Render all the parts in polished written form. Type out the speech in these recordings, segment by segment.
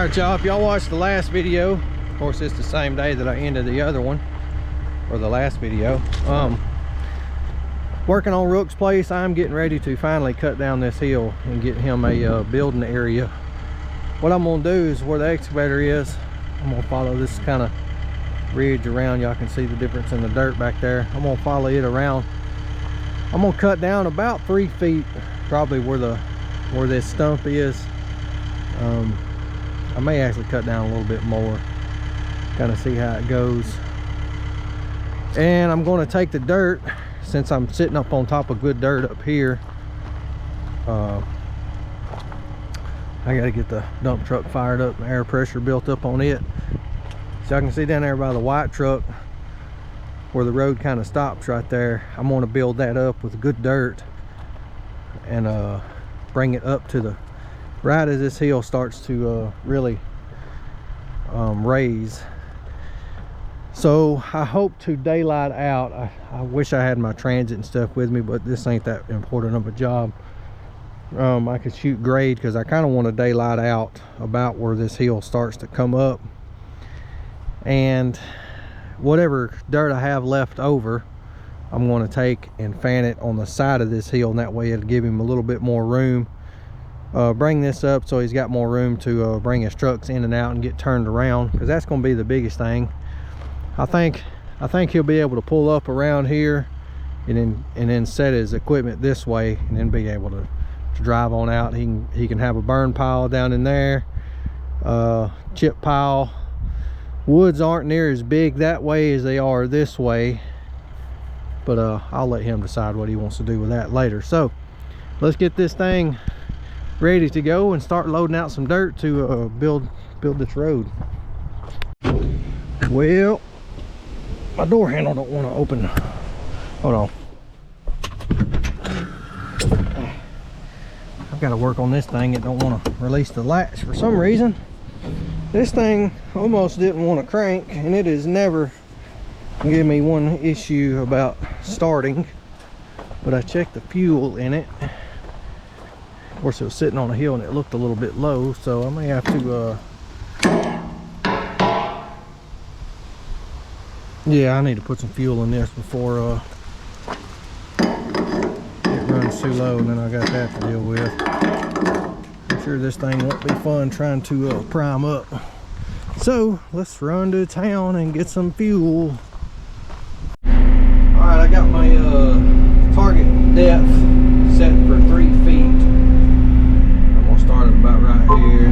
Alright y'all, if y'all watched the last video, of course it's the same day that I ended the other one, or the last video. Working on Rook's place, I'm getting ready to finally cut down this hill and get him a building area. What I'm going to do is where the excavator is, I'm going to follow this kind of ridge around. Y'all can see the difference in the dirt back there. I'm going to follow it around. I'm going to cut down about 3 feet, probably where this stump is. I may actually cut down a little bit more, kind of see how it goes. And I'm going to take the dirt, since I'm sitting up on top of good dirt up here. I got to get the dump truck fired up and air pressure built up on it. So I can see down there by the white truck where the road kind of stops right there. I'm going to build that up with good dirt and bring it up to the right as this hill starts to really raise. So I hope to daylight out. I wish I had my transit and stuff with me, but this ain't that important of a job. I could shoot grade because I kind of want to daylight out about where this hill starts to come up, and whatever dirt I have left over I'm going to take and fan it on the side of this hill, and that way it'll give him a little bit more room. Bring this up so he's got more room to bring his trucks in and out and get turned around, because that's going to be the biggest thing. I think he'll be able to pull up around here and then set his equipment this way, and then be able to drive on out. He can have a burn pile down in there, chip pile. Woods aren't near as big that way as they are this way, but I'll let him decide what he wants to do with that later. So let's get this thing ready to go and start loading out some dirt to build this road. Well, my door handle don't want to open. Hold on, I've got to work on this thing. It don't want to release the latch for some reason. This thing almost didn't want to crank, and it has never given me one issue about starting. But I checked the fuel in it. Of course, it was sitting on a hill and it looked a little bit low, so I may have to yeah, I need to put some fuel in this before it runs too low, and then I got that to deal with. I'm sure this thing won't be fun trying to prime up. So let's run to town and get some fuel. Alright, I got my target depth set for 3 feet. I'm gonna start it about right here.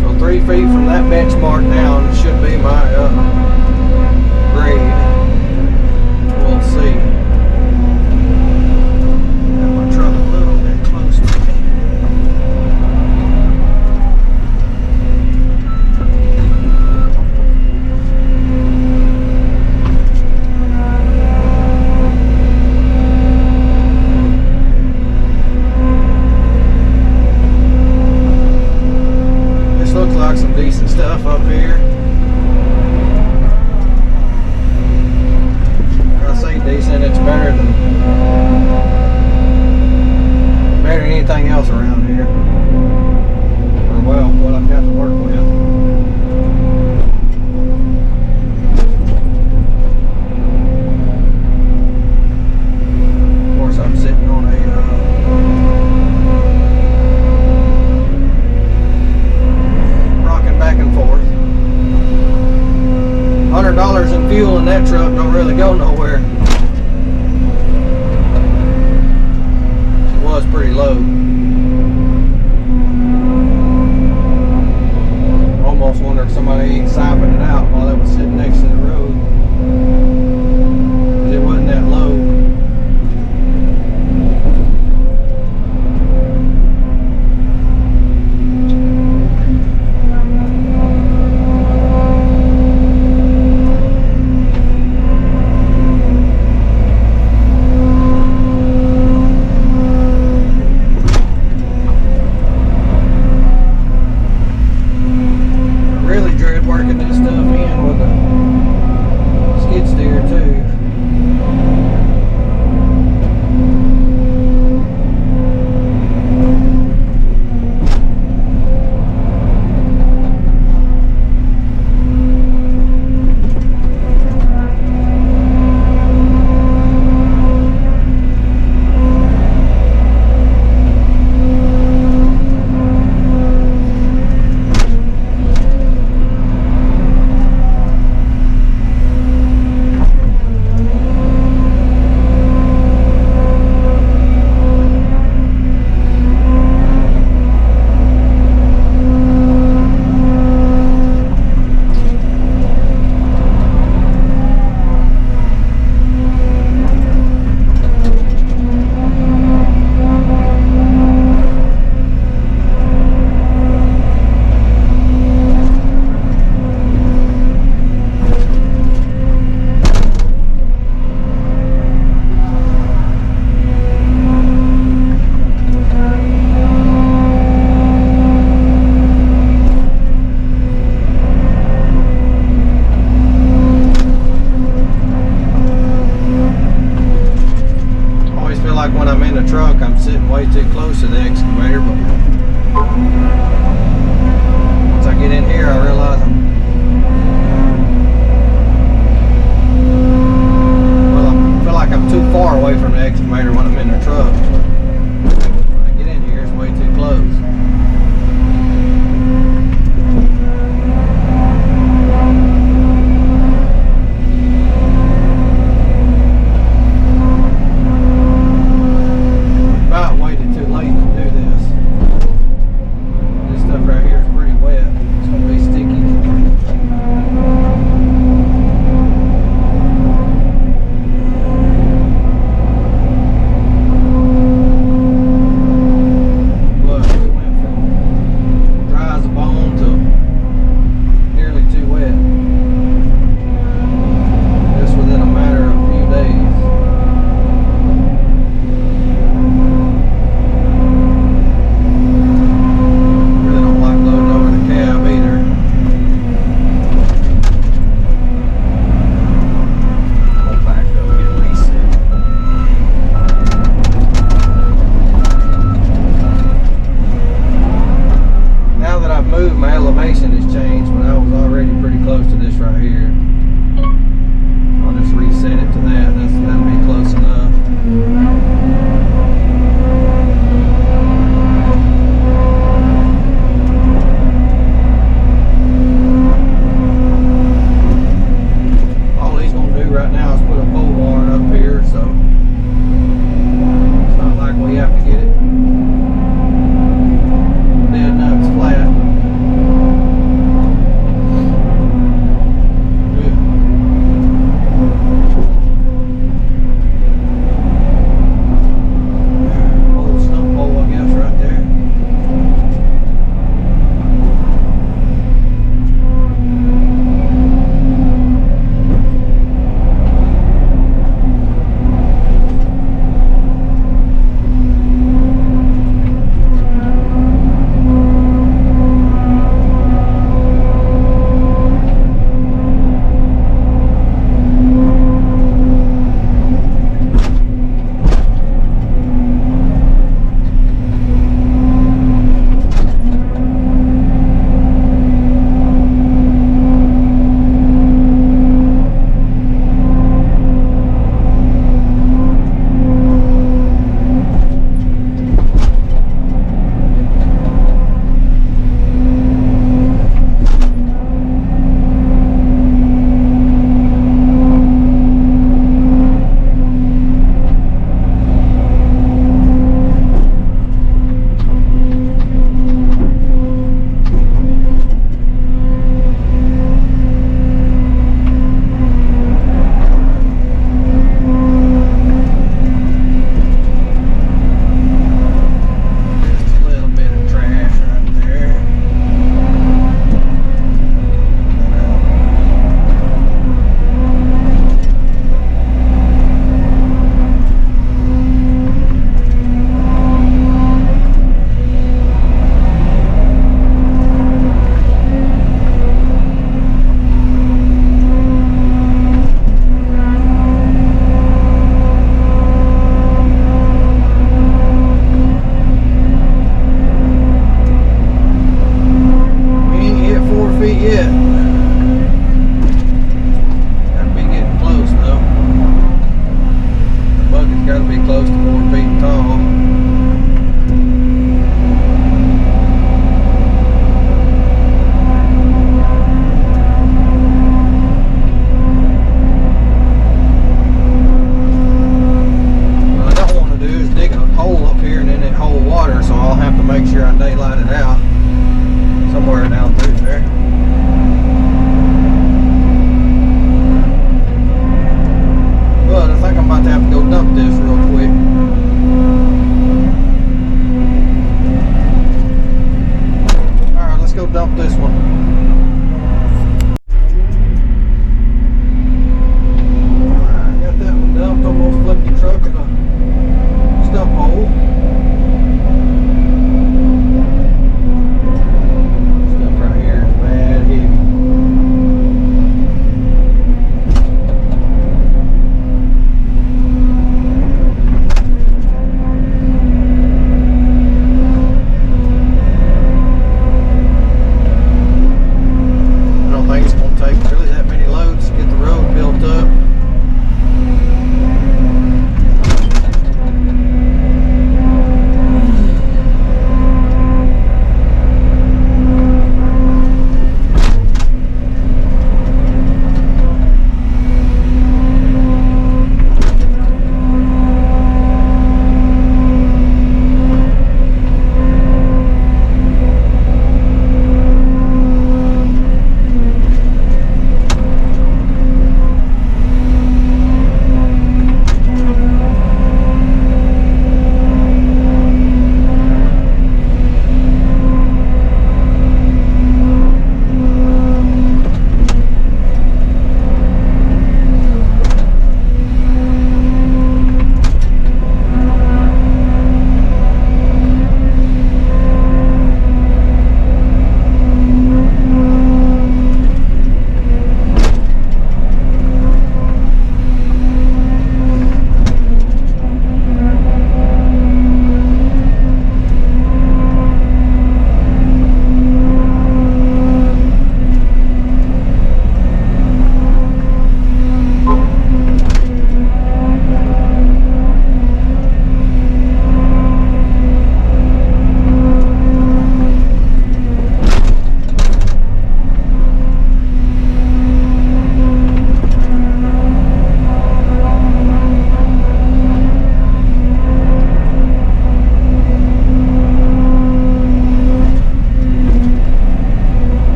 So 3 feet from that benchmark down should be my grade. We'll see. Got my truck a little bit close to me. This looks like some decent stuff up here. I say decent, it's better than anything else around here. Or well, what I've got to work with. Of course, I'm sitting on a rocking back and forth. $100 in fuel in that truck don't really go nowhere. It was pretty low. Almost wonder if somebody ain't siphoned it out while it was sitting next to the road, 'cause it wasn't that low. the truck, I'm sitting way too close to the excavator, but once I get in here, I realize I feel like I'm too far away from the excavator when I'm in the truck. When I get in here, it's way too close.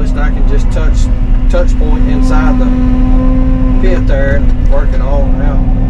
established, I can just touch point inside the pit there and work it all out.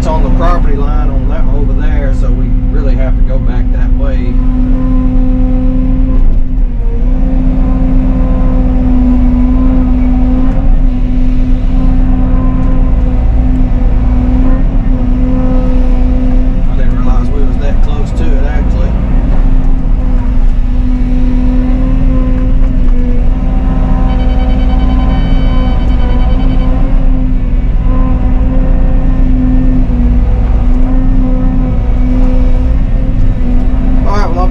On the property line on that over there, so we really have to go back that way. I didn't realize we was that close to it actually.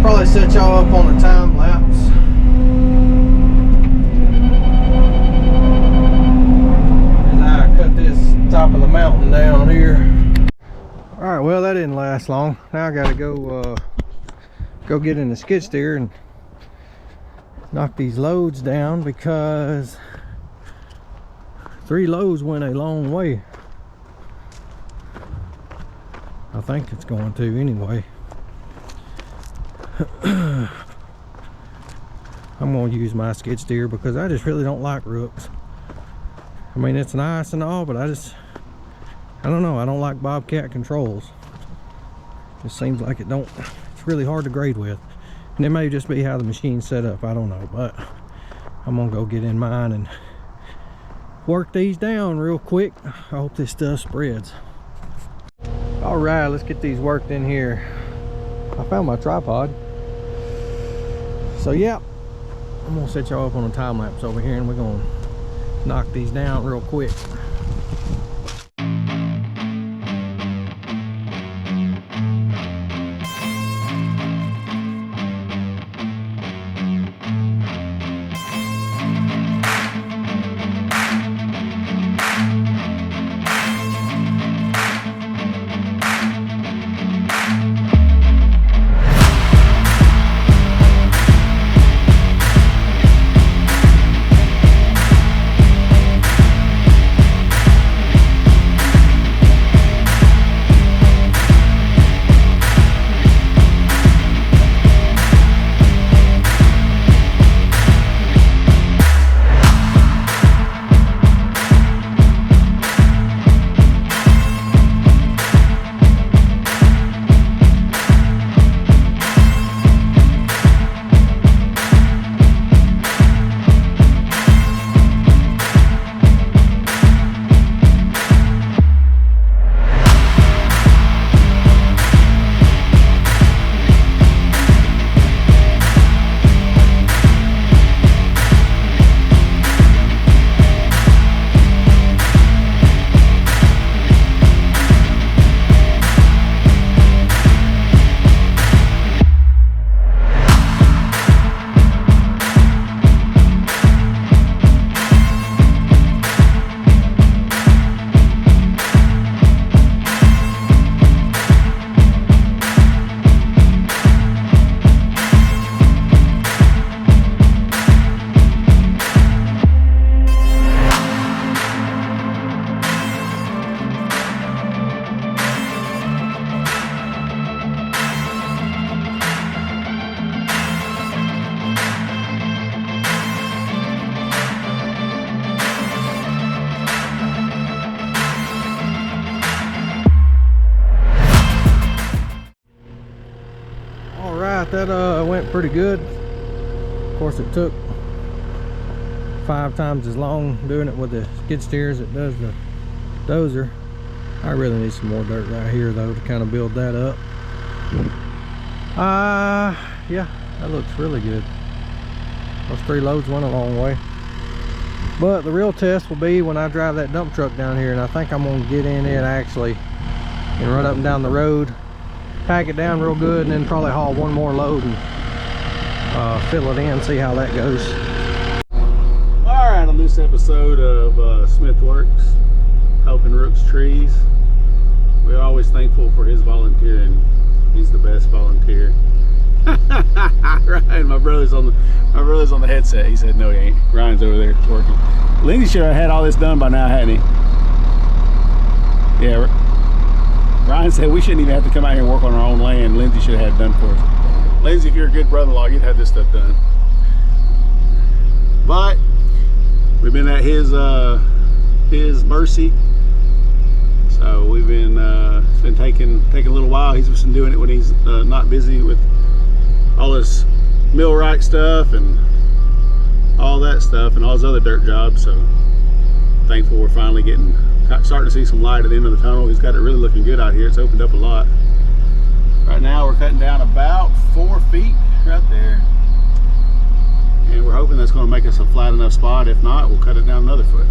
Probably set y'all up on a time lapse. And I cut this top of the mountain down here. Alright, well that didn't last long. Now I gotta go get in the skid steer and knock these loads down, because 3 loads went a long way. I think it's going to anyway. I'm going to use my skid steer because I just really don't like Rooks. I mean, it's nice and all, but I don't know, I don't like Bobcat controls. Just seems like it's really hard to grade with. And it may just be how the machine's set up, I don't know, but I'm gonna go get in mine and work these down real quick. I hope this stuff spreads. All right, let's get these worked in here. I found my tripod. So yeah, I'm gonna set y'all up on a time lapse over here and we're gonna knock these down real quick. thought that went pretty good. Of course, it took 5 times as long doing it with the skid steer as it does the dozer. I really need some more dirt right here though to kind of build that up. Yeah, that looks really good. Those 3 loads went a long way. But the real test will be when I drive that dump truck down here, and I think I'm gonna get in it actually and run up and down the road, pack it down real good, and then probably haul 1 more load and fill it in, see how that goes. Alright, on this episode of Smith Works, helping Rooks trees, we're always thankful for his volunteering. He's the best volunteer. Ryan, my brother's on the headset. He said no, he ain't. Ryan's over there working. Lindsay should have had all this done by now, hadn't he? Yeah. Ryan said we shouldn't even have to come out here and work on our own land. Lindsay should have had it done for us. Lindsay, if you're a good brother-in-law, you'd have this stuff done. But we've been at his mercy. So we've been it's been taking a little while. He's just been doing it when he's not busy with all this millwright stuff and all that stuff and all his other dirt jobs. So thankful we're finally starting to see some light at the end of the tunnel. He's got it really looking good out here. It's opened up a lot. Right now we're cutting down about 4 feet right there, and we're hoping that's going to make us a flat enough spot. If not, we'll cut it down another foot.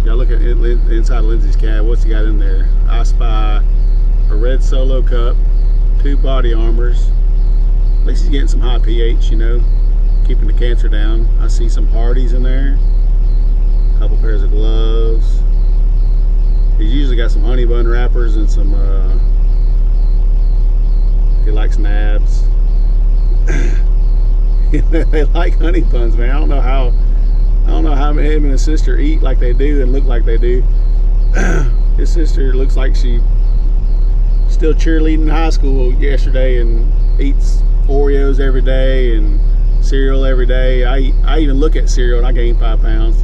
Y'all look at inside Lindsay's cab. What's he got in there? I spy a red Solo Cup, 2 body armors. At least he's getting some high pH, you know, keeping the cancer down. I see some Hardys in there, a couple pairs of gloves. He's usually got some honey bun wrappers and some, he likes nabs. They like honey buns, man. I don't know how him and his sister eat like they do and look like they do. His sister looks like she still cheerleading in high school yesterday and eats Oreos every day and cereal every day. I even look at cereal and I gain 5 pounds.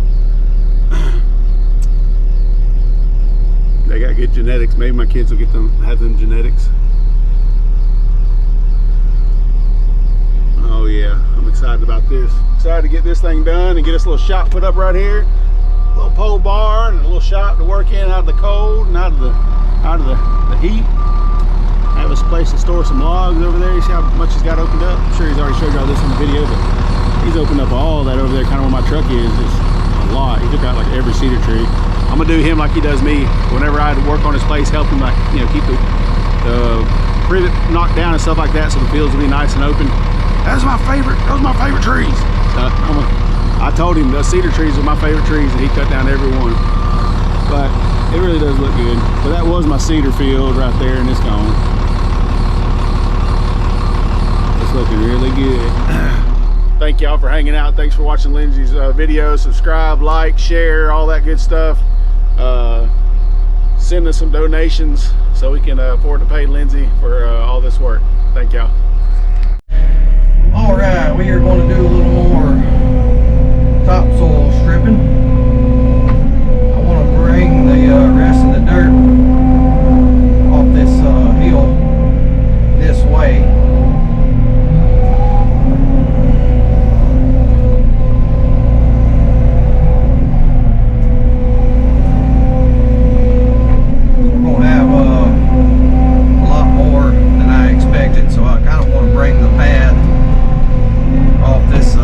They got good genetics. Maybe my kids will have them genetics. Oh yeah, I'm excited about this. Excited to get this thing done and get us a little shop put up right here. A little pole barn and a little shop to work in out of the cold and out of the heat. Have us a place to store some logs over there. You see how much he's got opened up? I'm sure he's already showed y'all this in the video, but he's opened up all that over there, kind of where my truck is. It's a lot. He took out like every cedar tree. I'm gonna do him like he does me. Whenever I work on his place, help him, like, you know, keep the privet knocked down and stuff like that, so the fields will be nice and open. Those are my favorite trees. So I told him the cedar trees are my favorite trees, and he cut down every one. But it really does look good. But that was my cedar field right there, and it's gone. It's looking really good. Thank y'all for hanging out. Thanks for watching Lindsay's videos. Subscribe, like, share, all that good stuff. Send us some donations so we can afford to pay Lindsay for all this work. Thank y'all. All right, we are going to do a little more topsoil stripping. I want to bring the rest of the dirt off this hill this way. We're going to have a lot more than I expected, so I kind of want to bring the pad off this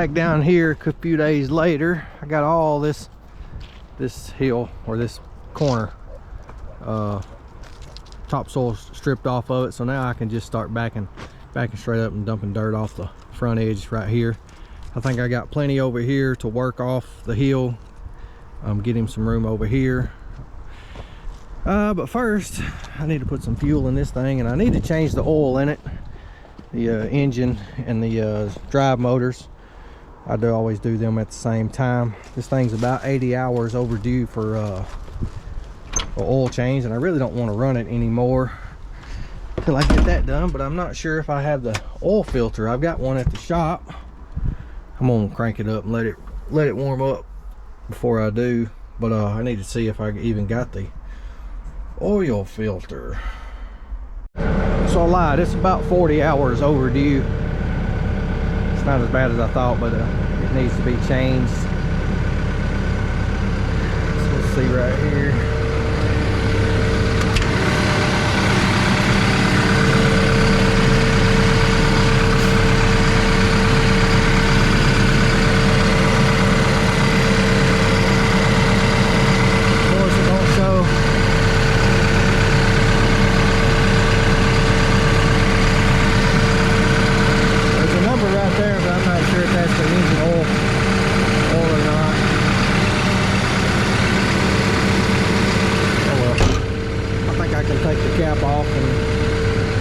back down here a few days later. I got all this hill, or this corner, topsoil stripped off of it, so now I can just start backing straight up and dumping dirt off the front edge right here. I think I got plenty over here to work off the hill, get him some room over here. But first I need to put some fuel in this thing, and I need to change the oil in it, the engine and the drive motors. I always do them at the same time. This thing's about 80 hours overdue for an oil change, and I really don't want to run it anymore till I get that done. But I'm not sure if I have the oil filter. I've got one at the shop. I'm gonna crank it up and let it warm up before I do, but I need to see if I even got the oil filter. So I lied, it's about 40 hours overdue. It's not as bad as I thought, but it needs to be changed. So let's see right here.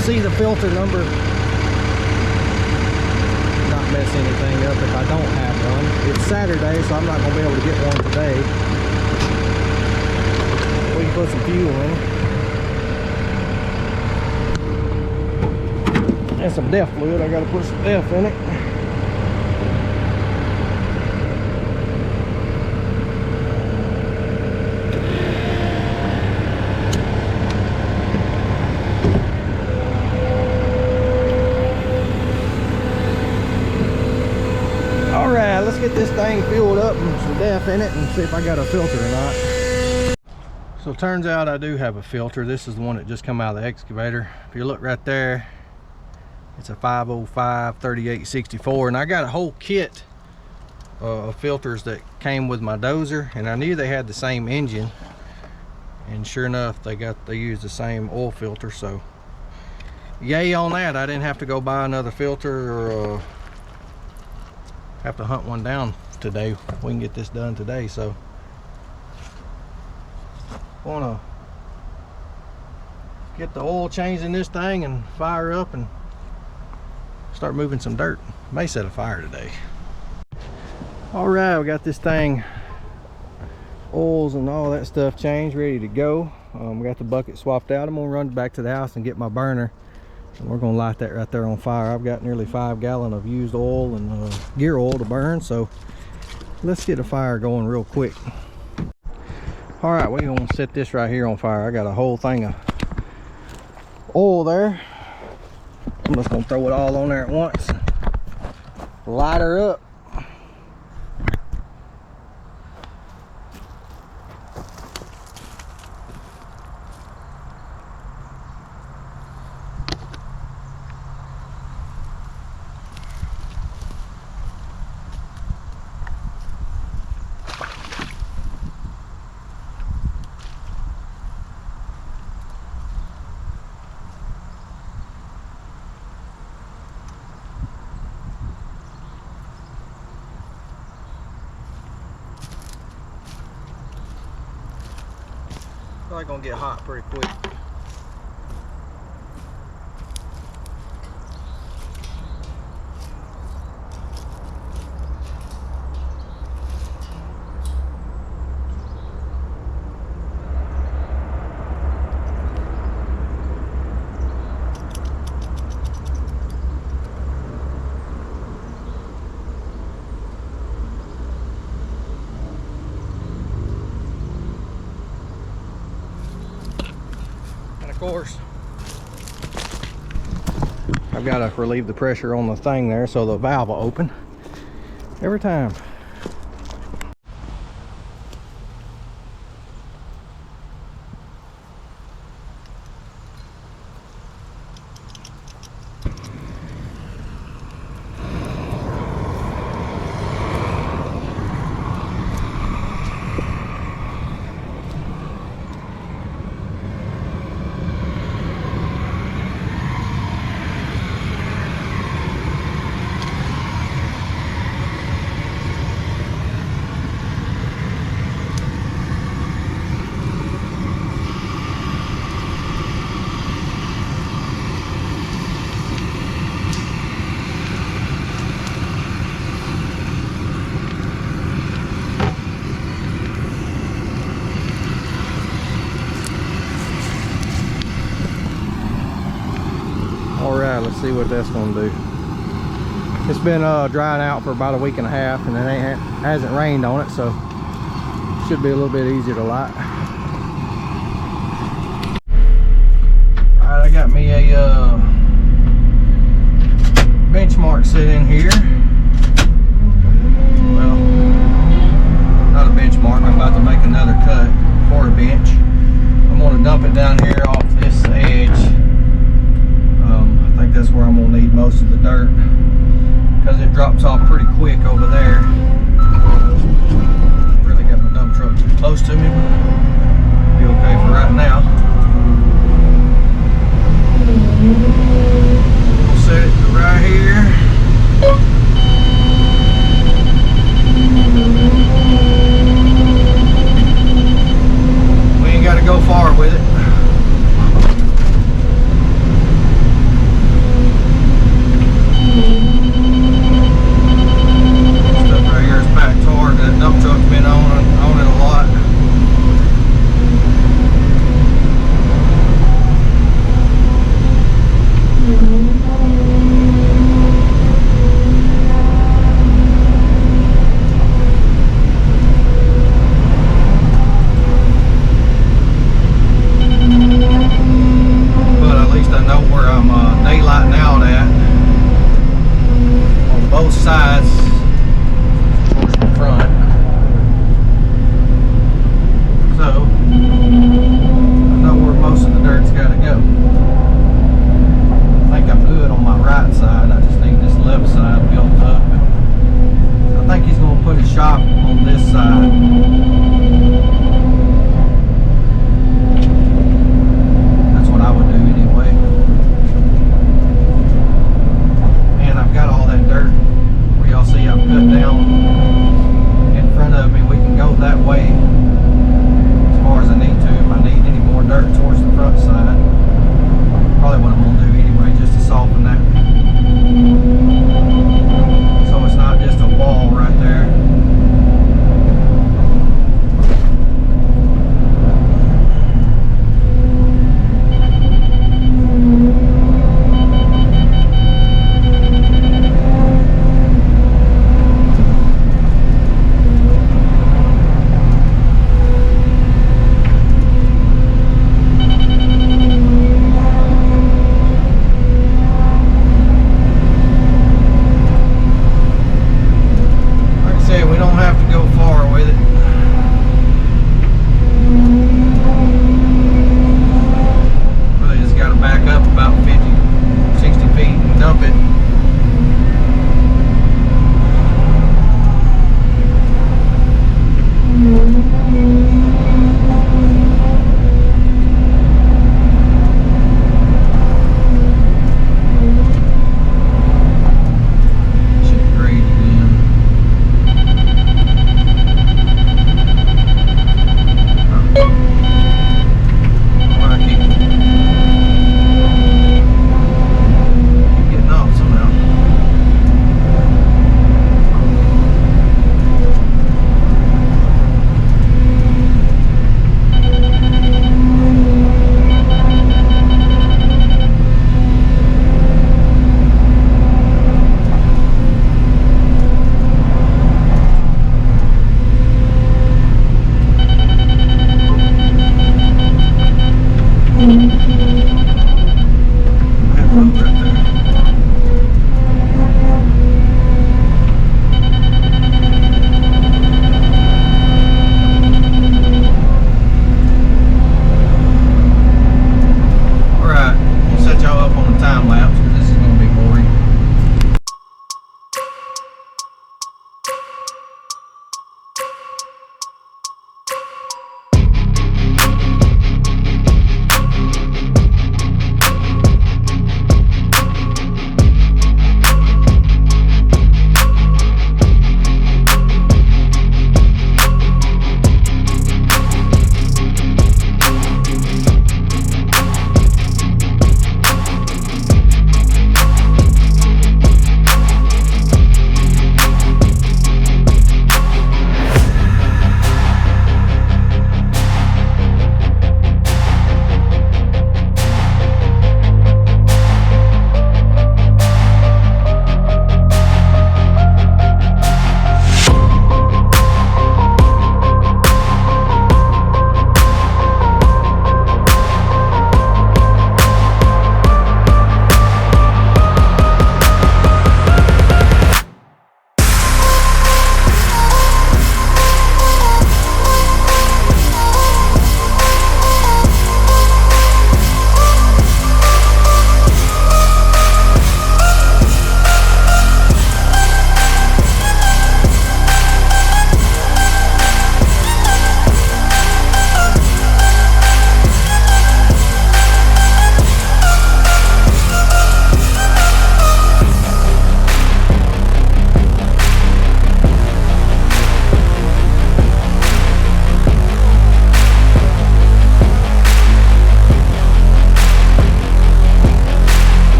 See the filter number, not mess anything up if I don't have one. It's Saturday, so I'm not going to be able to get one today. We can put some fuel in it and some DEF fluid. I got to put some DEF in it. Let's get this thing filled up and some DEF in it and see if I got a filter or not. So it turns out I do have a filter. This is the one that just come out of the excavator. If you look right there, it's a 505 3864, and I got a whole kit of filters that came with my dozer, and I knew they had the same engine, and sure enough they used the same oil filter. So yay on that. I didn't have to go buy another filter or have to hunt one down today. We can get this done today. So want to get the oil changed in this thing and fire up and start moving some dirt. May set a fire today. All right, we got this thing, oils and all that stuff changed, ready to go. We got the bucket swapped out. I'm gonna run back to the house and get my burner, and we're gonna light that right there on fire. I've got nearly 5 gallons of used oil and gear oil to burn, so let's get a fire going real quick. All right, we're gonna set this right here on fire. I got a whole thing of oil there. I'm just gonna throw it all on there at once. Light her up. Probably gonna get hot pretty quick. Of course, I've got to relieve the pressure on the thing there so the valve will open every time. see what that's gonna do. It's been drying out for about a week and a half, and it hasn't rained on it, so it should be a little bit easier to light. Alright, I got me a benchmark set in here. Well, not a benchmark. I'm about to make another cut for a bench. I'm going to dump it down here off this edge. I think that's where I'm going to need most of the dirt, because it drops off pretty quick over there. Really got my dump truck too close to me, but be okay for right now. We'll set it right here. We ain't got to go far with it. Stuff right here is packed hard. That dump truck's been on it a lot. Both sides towards the front, so I know where most of the dirt's got to go. I think I'm good on my right side. I just need this left side built up. I think he's going to put his shop on this side. That's what I would do anyway. And I've got all that dirt. Y'all see I've cut down in front of me. We can go that way as far as I need to. If I need any more dirt towards the front side, probably what I'm going to do anyway, just to soften that, so it's not just a wall right there. Getting off some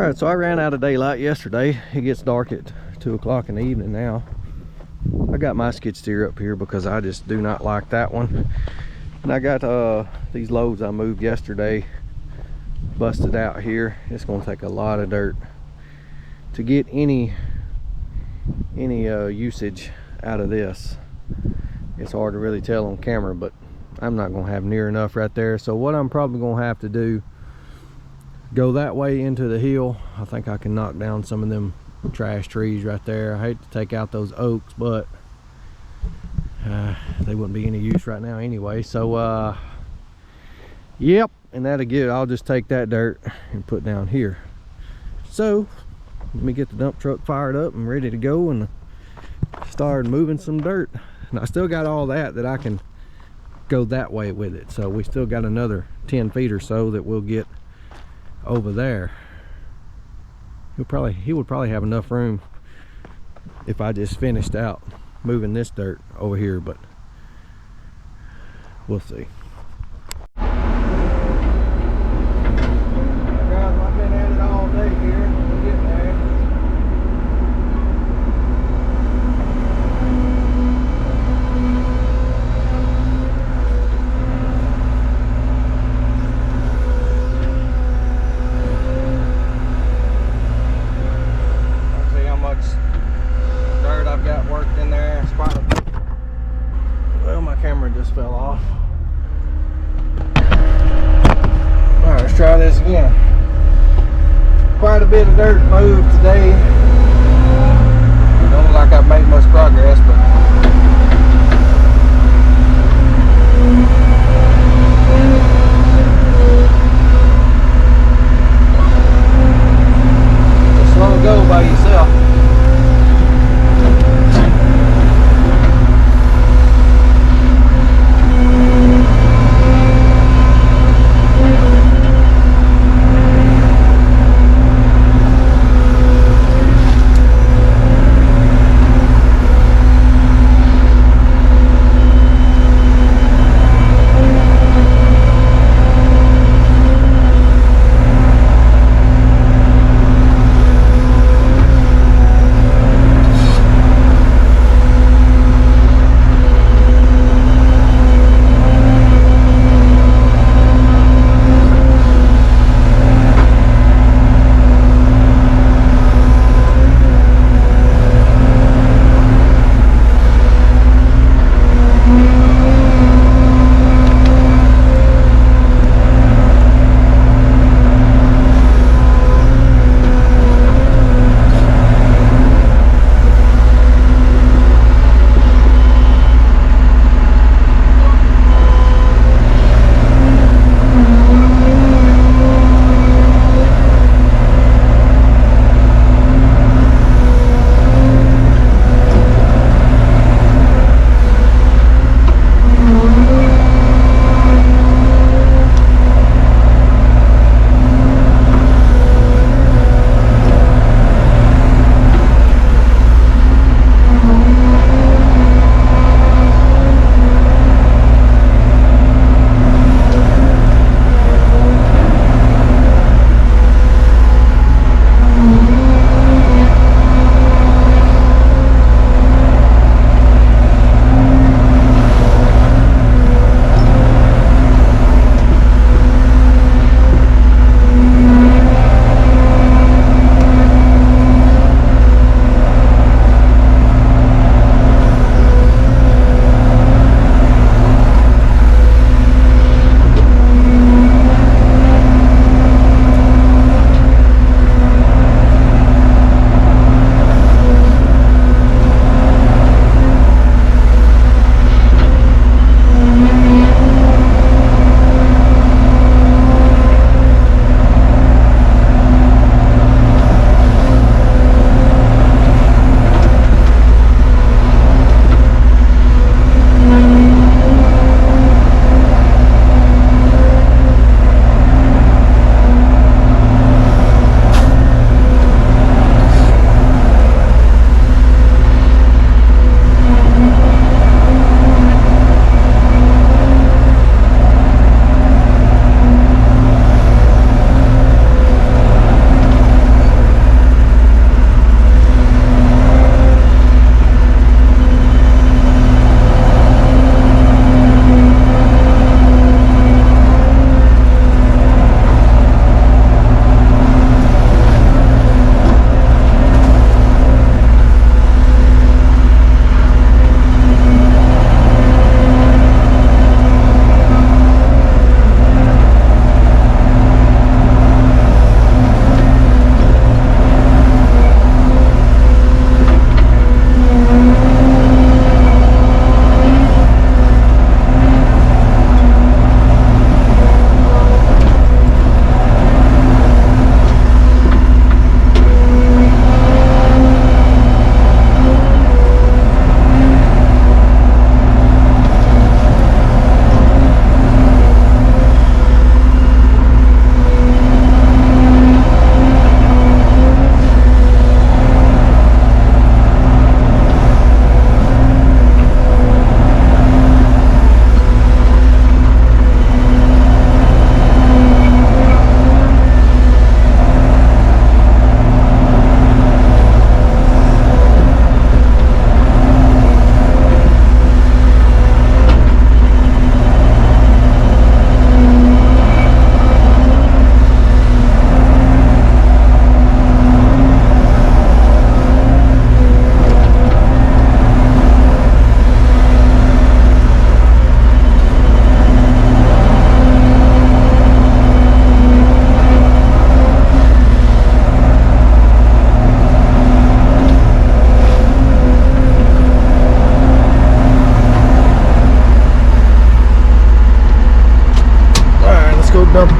Alright, so I ran out of daylight yesterday. It gets dark at 2 o'clock in the evening now. I got my skid steer up here because I just do not like that one. And I got these loads I moved yesterday busted out here. It's going to take a lot of dirt to get any usage out of this. It's hard to really tell on camera, but I'm not going to have near enough right there. So what I'm probably going to have to do, go that way into the hill. I think I can knock down some of them trash trees right there. I hate to take out those oaks, but they wouldn't be any use right now anyway. So yep, and that'll get it. I'll just take that dirt and put down here. So let me get the dump truck fired up and ready to go and start moving some dirt. And I still got all that I can go that way with it. So we still got another 10 feet or so that we'll get over there. He would probably have enough room if I just finished out moving this dirt over here, but we'll see. Guys, I've been at it all day here. We'll get there. Just fell off. Alright, let's try this again. Quite a bit of dirt moved today. Don't look like I've made much progress, but just slow go by yourself.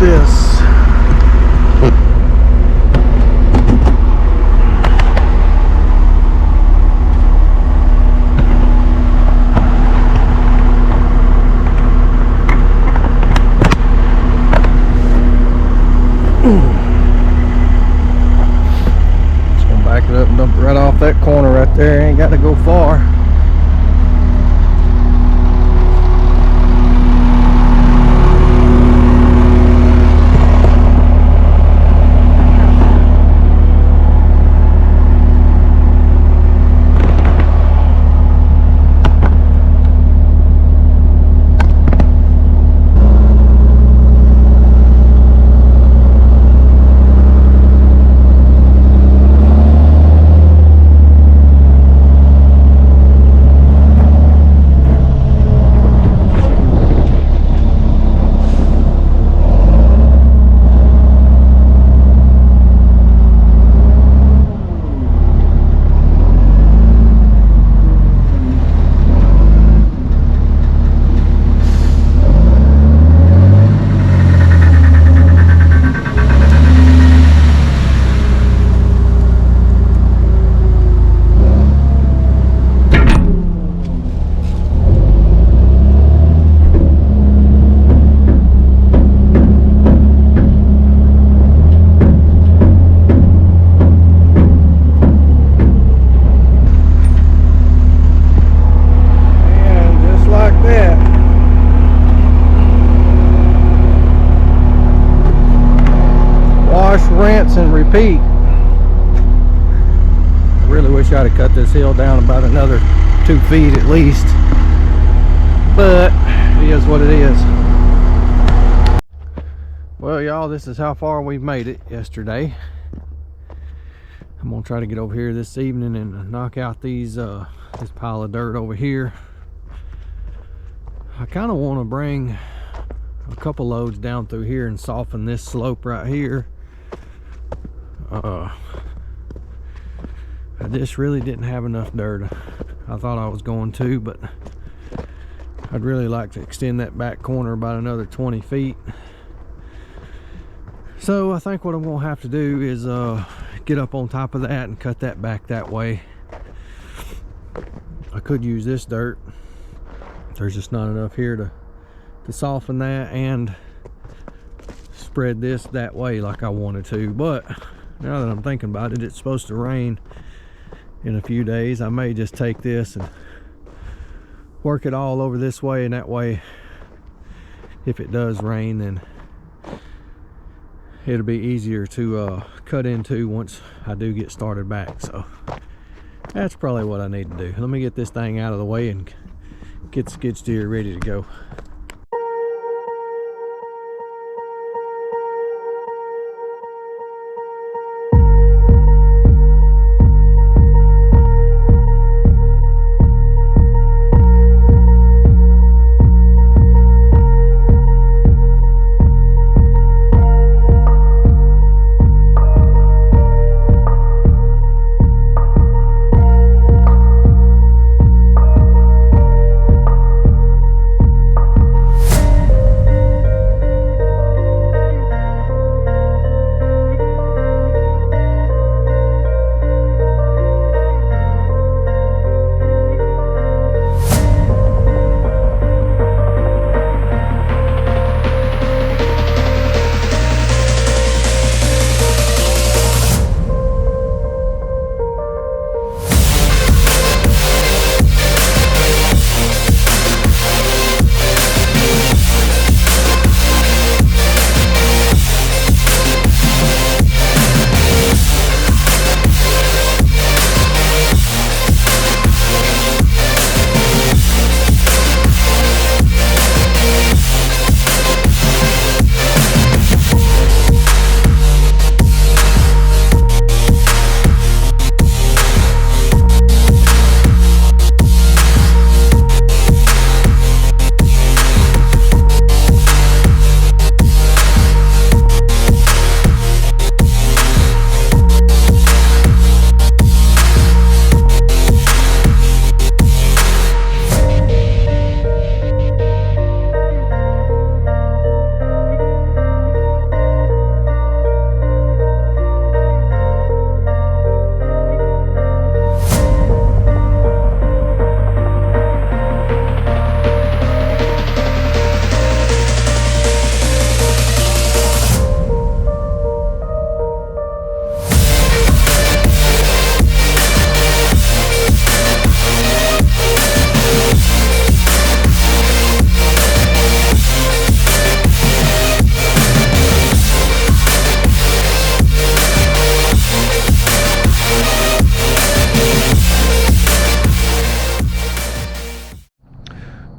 this? Just gonna back it up and dump it right off that corner right there. Ain't got to go far. Rinse and repeat. I really wish I'd have cut this hill down about another 2 feet at least, but it is what it is. Well, y'all, this is how far we've made it yesterday. I'm gonna try to get over here this evening and knock out these this pile of dirt over here. I kind of want to bring a couple loads down through here and soften this slope right here. I just really didn't have enough dirt. I thought I was going to, but I'd really like to extend that back corner about another 20 feet. So I think what I'm gonna have to do is get up on top of that and cut that back that way. I could use this dirt. There's just not enough here to soften that and spread this that way like I wanted to. But now that I'm thinking about it, it's supposed to rain in a few days. I may just take this and work it all over this way, and that way if it does rain, then it'll be easier to cut into once I do get started back. So that's probably what I need to do. Let me get this thing out of the way and get the skid steer ready to go.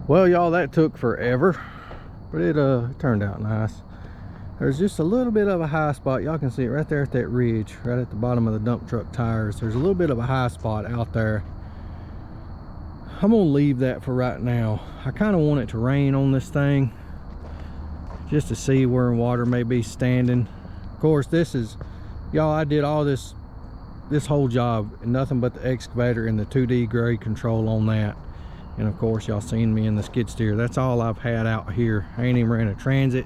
Well, y'all, that took forever, but it turned out nice. There's just a little bit of a high spot. Y'all can see it right there at that ridge, right at the bottom of the dump truck tires. There's a little bit of a high spot out there. I'm gonna leave that for right now. I kind of want it to rain on this thing just to see where water may be standing. Of course, this is, y'all, I did all this whole job and nothing but the excavator and the 2D grade control on that. And of course, y'all seen me in the skid steer. That's all I've had out here. I ain't even ran a transit.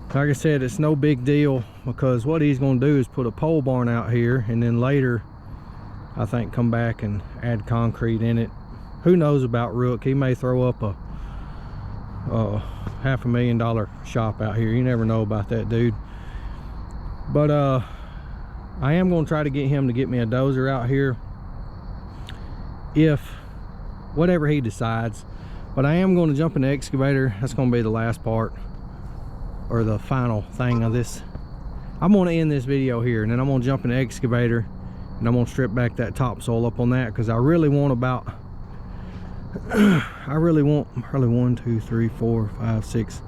Like I said, it's no big deal, because what he's going to do is put a pole barn out here, and then later I think come back and add concrete in it. Who knows about Rook? He may throw up a $500,000 shop out here. You never know about that dude. But I am going to try to get him to get me a dozer out here, if whatever he decides. But I am going to jump in the excavator. That's going to be the last part, or the final thing of this. I'm going to end this video here, and then I'm going to jump in the excavator and I'm going to strip back that topsoil up on that, because I really want about probably 1, 2, 3, 4, 5, 6.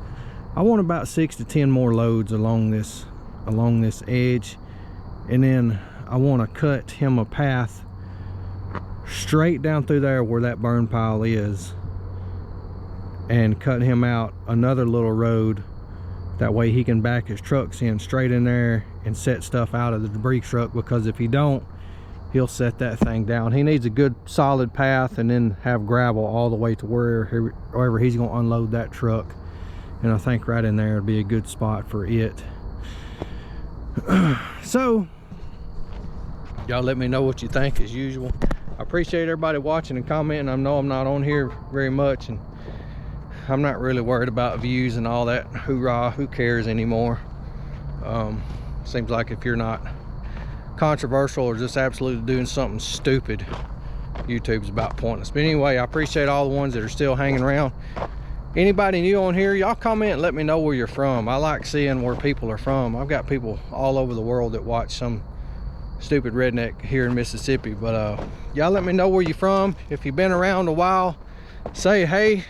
I want about 6 to 10 more loads along this edge, and then I want to cut him a path straight down through there where that burn pile is, and cut him out another little road. That way he can back his trucks in straight in there and set stuff out of the debris truck, because if he don't, he'll set that thing down. He needs a good solid path, and then have gravel all the way to wherever he's going to unload that truck. And I think right in there would be a good spot for it. So y'all let me know what you think, as usual. I appreciate everybody watching and commenting. I know I'm not on here very much, and I'm not really worried about views and all that hoorah. Who cares anymore? Seems like if you're not controversial or just absolutely doing something stupid, YouTube's about pointless. But anyway, I appreciate all the ones that are still hanging around. Anybody new on here, y'all comment and let me know where you're from. I like seeing where people are from. I've got people all over the world that watch some stupid redneck here in Mississippi. But y'all let me know where you're from. If you've been around a while, say hey.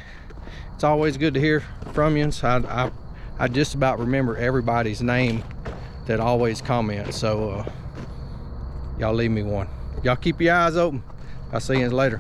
It's always good to hear from you. So I just about remember everybody's name that always comments. So y'all leave me one. Y'all keep your eyes open. I'll see you later.